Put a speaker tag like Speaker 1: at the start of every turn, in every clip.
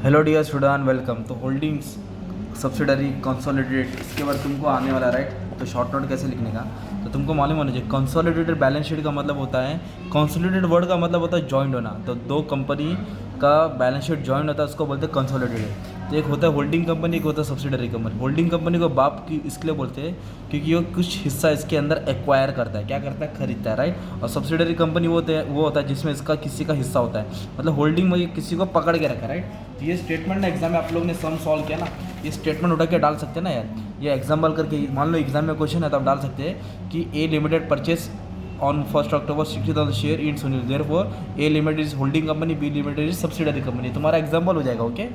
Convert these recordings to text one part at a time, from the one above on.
Speaker 1: Hello dear student, welcome. तो holdings, subsidiary, consolidated, इसके बाद तुमको आने वाला राइट। तो शॉर्ट नोट कैसे लिखने का तो तुमको मालूम होना चाहिए। कंसोलिडेटेड बैलेंस शीट का मतलब होता है, कंसोलिडेटेड वर्ड का मतलब होता है जॉइंट होना। तो दो कंपनी का बैलेंस शीट जॉइंट होता है, उसको बोलते हैं कंसोलिडेटेड। तो एक होता है होल्डिंग कंपनी, एक होता है सब्सिडरी कंपनी। होल्डिंग कंपनी को बाप की इसके लिए बोलते हैं क्योंकि वो कुछ हिस्सा इसके अंदर एक्वायर करता है। क्या करता है? खरीदता है, राइट। और सब्सिडरी कंपनी वो होता है जिसमें इसका किसी का हिस्सा होता है, मतलब होल्डिंग में ये किसी को पकड़ के रखा है, राइट। तो ये स्टेटमेंट ना एग्जाम में आप लोग ने सम सॉल्व किया ना, ये स्टेटमेंट उठा के डाल सकते हैं ना यार। ये एग्जाम्पल करके मान लो एग्जाम में क्वेश्चन है तो आप डाल सकते हैं कि A limited purchase on 1 October 60,000 share in सुनील, therefore A limited is holding company, B limited is subsidiary company. तुम्हारा एग्जाम्पल हो जाएगा, ओके।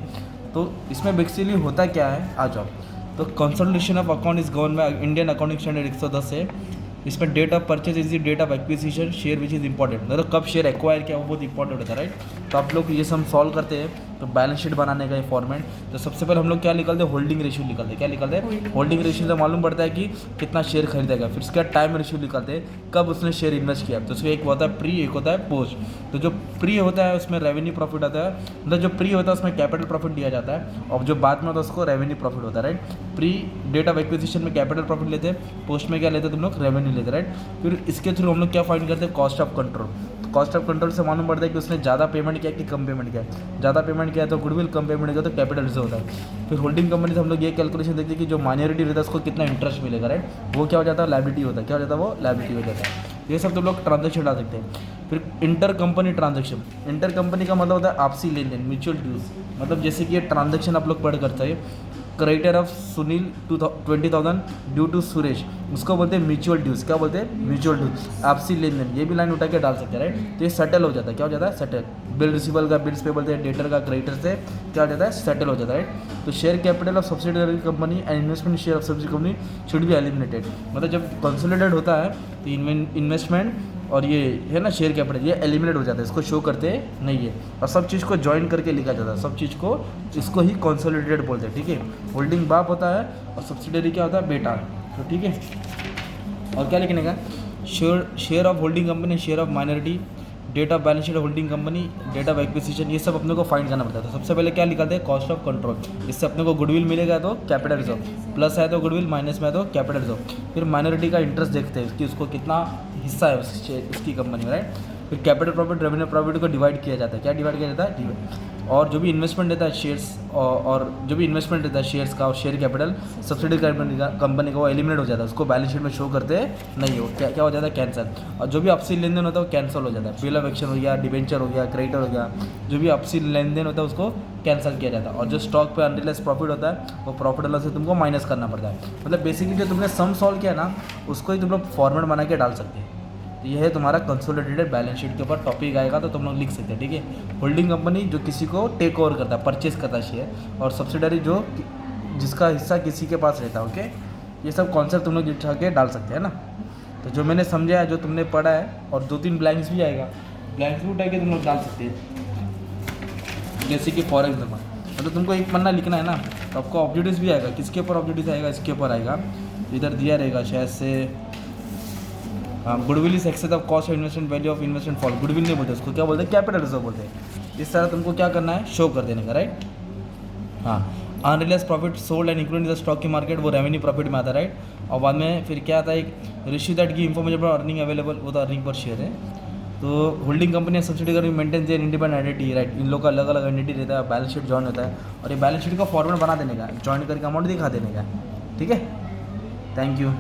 Speaker 1: तो इसमें बेसिकली होता क्या है, आ जाओ। तो consolidation of account is govern by Indian accounting standard 110 है। इसमें date of purchase is the date of acquisition share which is important, मतलब कब शेयर एक्वायर किया वो बहुत इंपॉर्टेंट होता है, राइट। तो आप लोग ये सब सॉल्व करते हैं तो बैलेंस शीट बनाने का ये फॉर्मेट। तो सबसे पहले हम लोग क्या निकलते हैं? होल्डिंग रेशियो निकलते हैं। क्या निकलते हैं? होल्डिंग रेशियो से मालूम पड़ता है कि कितना शेयर खरीदेगा। फिर उसके बाद टाइम रेशियो निकलते हैं, कब उसने शेयर इन्वेस्ट किया। तो उसमें एक होता है प्री, एक होता है पोस्ट। तो जो प्री होता है उसमें रेवेन्यू प्रॉफिट आता है, मतलब जो प्री होता है उसमें कैपिटल प्रॉफिट दिया जाता है, और जो बाद में होता है उसको रेवेन्यू प्रॉफिट होता है, right. Pre date of acquisition में कैपिटल प्रॉफिट लेते हैं, पोस्ट में क्या लेते हैं तुम लोग? रेवेन्यू लेते हैं, राइट। फिर इसके थ्रू हम लोग क्या फाइंड करते हैं? Cost of control. Cost of control से मालूम पड़ता है कि उसने ज़्यादा पेमेंट किया कि कम पेमेंट किया। ज़्यादा पेमेंट किया तो गुडविल, कम पेमेंट किया तो कैपिटल रिजर्व होता है। फिर होल्डिंग कंपनी से हम लोग ये कैलकुलेशन देखते हैं कि जो माइनॉरिटी रहता है उसको कितना इंटरेस्ट मिलेगा, राइट। वो क्या हो जाता है? लायबिलिटी होता है। क्या हो जाता है? वो लायबिलिटी हो जाता है। ये सब तो लोग ट्रांजेक्शन डाल सकते हैं। फिर inter company transaction. Inter company का मतलब होता है आपसी लेन देन, म्यूचुअल ड्यूज। मतलब जैसे कि ये ट्रांजेक्शन आप लोग पढ़ करते हैं, creditor of Sunil 20,000 due to Suresh, उसको बोलते हैं म्यूचुअल ड्यूज। क्या बोलते हैं? म्यूचुअल ड्यूज, आपसी लेन देन। ये भी लाइन उठा के डाल सकते हैं, राइट। तो ये सेटल हो जाता है। क्या हो जाता है? सेटल। बिल रिसीवेबल का बिल्स पे बोलते हैं, डेटर का क्रेडिटर से क्या हो जाता है? सेटल हो जाता है, राइट। तो share capital of subsidiary company and investment share of subsidiary company should be eliminated. मतलब जब कंसोलिडेटेड होता है तो इन्वेस्टमेंट और ये है ना शेयर कैपिटल, ये एलिमिनेट हो जाता है, इसको शो करते नहीं है। और सब चीज़ को ज्वाइन करके लिखा जाता है, सब चीज़ को, इसको ही कंसोलिडेटेड बोलते हैं, ठीक है। होल्डिंग बाप होता है और सब्सिडरी क्या होता है? बेटा। तो ठीक है। और क्या लिखने का? Share of holding company, share of minority, date of balance sheet holding company, date of acquisition, ये सब अपने को फाइंड करना पड़ता है। तो सबसे पहले क्या निकालते हैं? Cost of control. इससे अपने को गुडविल मिलेगा तो कैपिटल रिजर्व, प्लस है तो गुडविल, माइनस में है तो कैपिटल रिजर्व। फिर माइनॉरिटी का इंटरेस्ट देखते हैं कि उसको कितना हिस्सा है उसकी कंपनी में, राइट। फिर कैपिटल प्रॉफिट, रेवेन्यू प्रॉफिट को डिवाइड किया जाता है। क्या डिवाइड किया जाता है? डिवाइड। और जो भी इन्वेस्टमेंट रहता है शेयर्स, और जो भी इन्वेस्टमेंट रहता है शेयर्स का और शेयर कैपिटल सब्सिडी कंपनी का वो एलिमिनेट हो जाता है, उसको बैलेंस शीट में शो करते नहीं हो। क्या हो जाता है? कैंसिल। और जो भी आपसी लेन देन होता है वो कैंसिल हो जाता है। बिल ऑफ एक्शन हो गया, डिबेंचर हो गया, क्रेडिटर हो गया, जो भी आपसी लेन देन होता है उसको कैंसिल किया जाता है। और जो स्टॉक पे अनरियलाइज प्रॉफिट होता है वो प्रॉफिट वाला से तुमको माइनस करना पड़ता है। मतलब बेसिकली जो तुमने सम सॉल्व किया ना, उसको ही तुम लोग फॉर्मेट बना के डाल सकते हैं। तो ये है तुम्हारा कंसोलिडेटेड बैलेंस शीट के ऊपर टॉपिक आएगा तो तुम लोग लिख सकते हैं, ठीक है। होल्डिंग कंपनी जो किसी को टेक ओवर करता है, परचेज करता है शेयर, और सब्सिडरी जो जिसका हिस्सा किसी के पास रहता है, ओके। ये सब कॉन्सेप्ट तुम लोग उठा के डाल सकते हैं ना। तो जो मैंने समझा है, जो तुमने पढ़ा है, और 2-3 ब्लैंक्स भी आएगा, ब्लैंक्स भी उठा के तुम लोग डाल सकते हैं। जैसे कि फॉर एग्जाम्पल मतलब तुमको एक पन्ना लिखना है ना, तो आपको ऑब्जेक्टिव्स भी आएगा। किसके ऊपर ऑब्जेक्टिव्स आएगा? इसके ऊपर आएगा, इधर दिया रहेगा शायद से। हाँ, goodwill is excess of cost of investment, value of investment fall. Goodwill नहीं बोलते उसको, क्या बोलते हैं? कैपिटल रिजर्व बोलते हैं। इस तरह तुमको क्या करना है? शो कर देने का, राइट। हाँ, unrealise profit sold and including the stock की मार्केट, वो रेवेन्यू प्रॉफिट में आता है, राइट। और बाद में फिर क्या आता है? एक रेशियो दैट की इन्फॉर्मेशन पर अर्निंग अवेलेबल, वो तो अर्निंग पर शेयर है। तो holding company subsidiary maintain their independent identity, right. इन लोग का अलग अलग आइडेंटिटी रहता है, बैलेंस शीट जॉइन होता है, और ये बैलेंस शीट का फॉर्मेट बना देने का, जॉइन करके अमाउंट दिखा देने का, ठीक है। Thank you.